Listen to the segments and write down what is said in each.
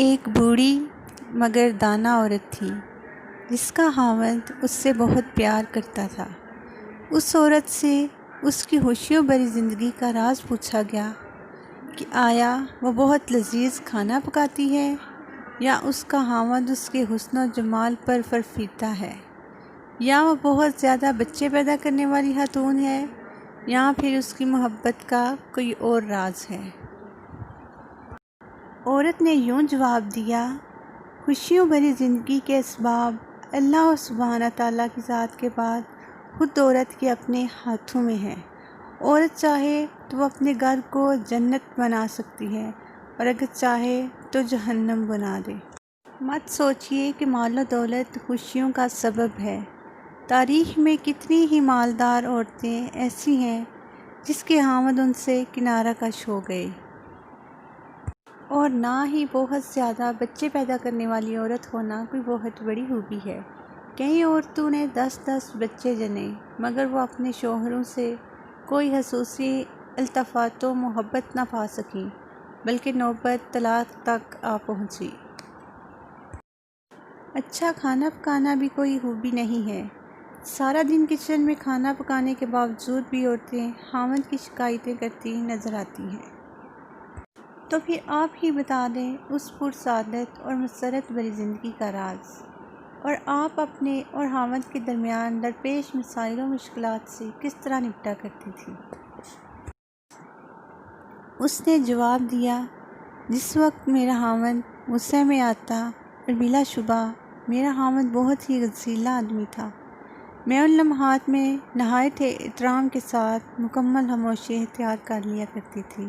ایک بوڑھی مگر دانا عورت تھی جس کا خاوند اس سے بہت پیار کرتا تھا۔ اس عورت سے اس کی خوشیوں بھری زندگی کا راز پوچھا گیا کہ آیا وہ بہت لذیذ کھانا پکاتی ہے یا اس کا خاوند اس کے حسن و جمال پر فرفیتا ہے، یا وہ بہت زیادہ بچے پیدا کرنے والی خاتون ہے، یا پھر اس کی محبت کا کوئی اور راز ہے۔ عورت نے یوں جواب دیا، خوشیوں بھری زندگی کے اسباب اللہ سبحانہ تعالیٰ کی ذات کے بعد خود عورت کے اپنے ہاتھوں میں ہے۔ عورت چاہے تو وہ اپنے گھر کو جنت بنا سکتی ہے اور اگر چاہے تو جہنم بنا دے۔ مت سوچئے کہ مال و دولت خوشیوں کا سبب ہے۔ تاریخ میں کتنی ہی مالدار عورتیں ایسی ہیں جس کے خاوند ان سے کنارہ کش ہو گئے، اور نہ ہی بہت زیادہ بچے پیدا کرنے والی عورت ہونا کوئی بہت بڑی خوبی ہے۔ کئی عورتوں نے 10 بچے جنے مگر وہ اپنے شوہروں سے کوئی خصوصی التفات و محبت نہ پا سکیں، بلکہ نوبت طلاق تک آ پہنچی۔ اچھا کھانا پکانا بھی کوئی خوبی نہیں ہے۔ سارا دن کچن میں کھانا پکانے کے باوجود بھی عورتیں خاوند کی شکایتیں کرتی نظر آتی ہیں۔ تو پھر آپ ہی بتا دیں اس پرسعادت اور مسرت بھری زندگی کا راز، اور آپ اپنے اور خاوند کے درمیان درپیش مسائل و مشکلات سے کس طرح نپٹا کرتی تھیں؟ اس نے جواب دیا، جس وقت میرا خاوند غصے میں آتا، اور بلا شبہ میرا خاوند بہت ہی رزیلہ آدمی تھا، میں ان لمحات میں نہایت احترام کے ساتھ مکمل خاموشی اختیار کر لیا کرتی تھی۔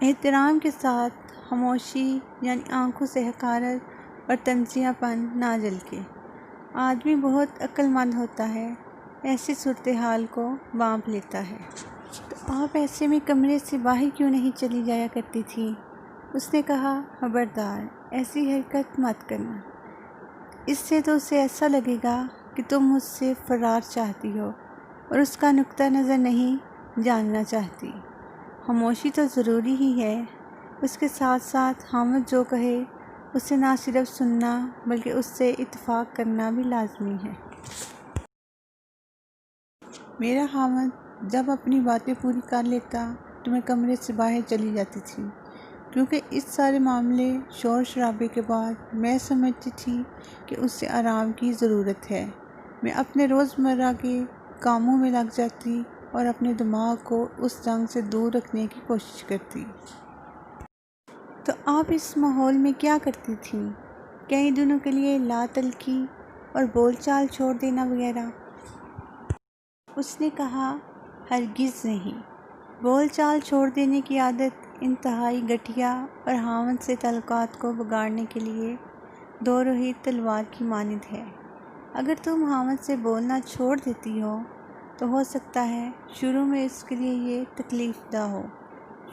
احترام کے ساتھ خاموشی یعنی آنکھوں سے حقارت اور تنزیہ پن نہ جھلکے۔ آدمی بہت عقل مند ہوتا ہے، ایسی صورتحال کو بانپ لیتا ہے۔ تو آپ ایسے میں کمرے سے باہر کیوں نہیں چلی جایا کرتی تھی؟ اس نے کہا، خبردار ایسی حرکت مت کرنا، اس سے تو اسے ایسا لگے گا کہ تم مجھ سے فرار چاہتی ہو اور اس کا نقطہ نظر نہیں جاننا چاہتی۔ خاموشی تو ضروری ہی ہے، اس کے ساتھ ساتھ خاوند جو کہے اسے نہ صرف سننا بلکہ اس سے اتفاق کرنا بھی لازمی ہے۔ میرا خاوند جب اپنی باتیں پوری کر لیتا تو میں کمرے سے باہر چلی جاتی تھی، کیونکہ اس سارے معاملے شور شرابے کے بعد میں سمجھتی تھی کہ اسے آرام کی ضرورت ہے۔ میں اپنے روزمرہ کے کاموں میں لگ جاتی اور اپنے دماغ کو اس جنگ سے دور رکھنے کی کوشش کرتی۔ تو آپ اس ماحول میں کیا کرتی تھیں؟ کئی دنوں کے لیے لا تلقی اور بول چال چھوڑ دینا وغیرہ؟ اس نے کہا، ہرگز نہیں۔ بول چال چھوڑ دینے کی عادت انتہائی گھٹیا اور خاوند سے تعلقات کو بگاڑنے کے لیے دو روئی تلوار کی مانند ہے۔ اگر تم خاوند سے بولنا چھوڑ دیتی ہو تو سکتا ہے شروع میں اس کے لیے یہ تکلیف دہ ہو۔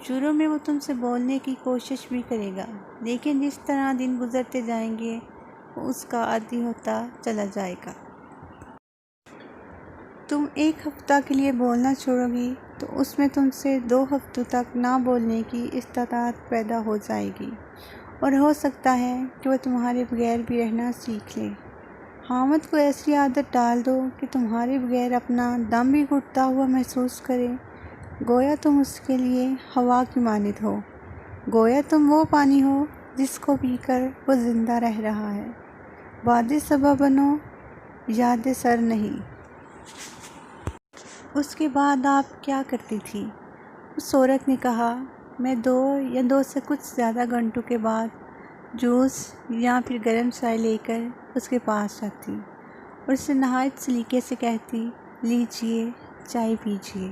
شروع میں وہ تم سے بولنے کی کوشش بھی کرے گا، لیکن جس طرح دن گزرتے جائیں گے وہ اس کا عادی ہوتا چلا جائے گا۔ تم 1 ہفتہ کے لیے بولنا چھوڑو گی تو اس میں تم سے 2 ہفتوں تک نہ بولنے کی استطاعت پیدا ہو جائے گی، اور ہو سکتا ہے کہ وہ تمہارے بغیر بھی رہنا سیکھ لے۔ خاوند کو ایسی عادت ڈال دو کہ تمہارے بغیر اپنا دم بھی گھٹتا ہوا محسوس کرے، گویا تم اس کے لیے ہوا کی مانند ہو، گویا تم وہ پانی ہو جس کو پی کر وہ زندہ رہ رہا ہے۔ باد صبا بنو، یاد سر نہیں۔ اس کے بعد آپ کیا کرتی تھی؟ اس عورت نے کہا، میں 2 یا 2 سے کچھ زیادہ گھنٹوں کے بعد جوس یا پھر گرم چائے لے کر اس کے پاس جاتی اور اسے نہایت سلیقے سے کہتی، لیجئے چائے پیجئے۔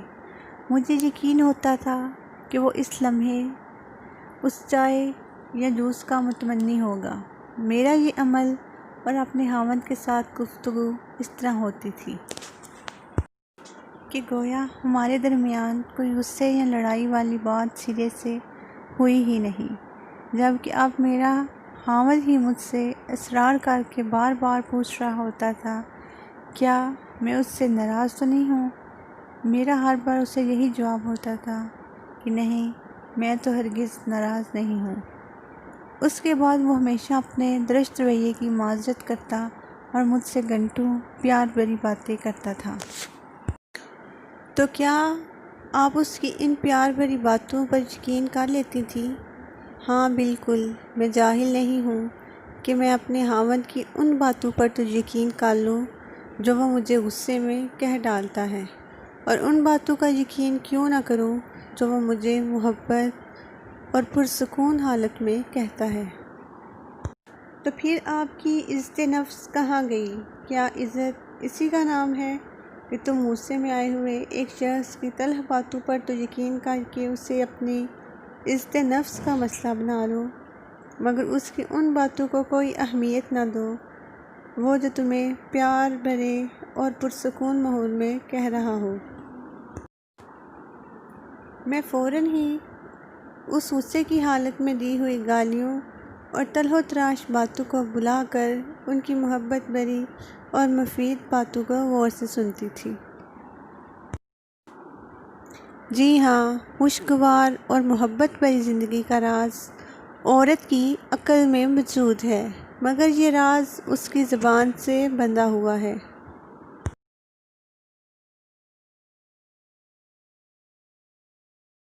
مجھے یقین ہوتا تھا کہ وہ اس لمحے اس چائے یا جوس کا متمنی ہوگا۔ میرا یہ عمل اور اپنے خاوند کے ساتھ گفتگو اس طرح ہوتی تھی کہ گویا ہمارے درمیان کوئی غصے یا لڑائی والی بات سرے سے ہوئی ہی نہیں، جبکہ اب میرا خاوند ہی مجھ سے اصرار کر کے بار بار پوچھ رہا ہوتا تھا، کیا میں اس سے ناراض تو نہیں ہوں؟ میرا ہر بار اسے یہی جواب ہوتا تھا کہ نہیں، میں تو ہرگز ناراض نہیں ہوں۔ اس کے بعد وہ ہمیشہ اپنے درست رویے کی معذرت کرتا اور مجھ سے گھنٹوں پیار بھری باتیں کرتا تھا۔ تو کیا آپ اس کی ان پیار بھری باتوں پر یقین کر لیتی تھی؟ ہاں بالکل، میں جاہل نہیں ہوں کہ میں اپنے خاوند کی ان باتوں پر تو یقین کر لوں جو وہ مجھے غصے میں کہہ ڈالتا ہے، اور ان باتوں کا یقین کیوں نہ کروں جو وہ مجھے محبت اور پرسکون حالت میں کہتا ہے۔ تو پھر آپ کی عزت نفس کہاں گئی؟ کیا عزت اسی کا نام ہے کہ تم غصے میں آئے ہوئے ایک شخص کی تلخ باتوں پر تو یقین کر کے اسے اپنی عزت نفس کا مسئلہ بنا لو، مگر اس کی ان باتوں کو کوئی اہمیت نہ دو وہ جو تمہیں پیار بھرے اور پرسکون ماحول میں کہہ رہا ہو؟ میں فوراً ہی اس غصے کی حالت میں دی ہوئی گالیوں اور تلخ و تراش باتوں کو بھلا کر ان کی محبت بھری اور مفید باتوں کو غور سے سنتی تھی۔ جی ہاں، خوشگوار اور محبت بھری زندگی کا راز عورت کی عقل میں موجود ہے، مگر یہ راز اس کی زبان سے بندھا ہوا ہے۔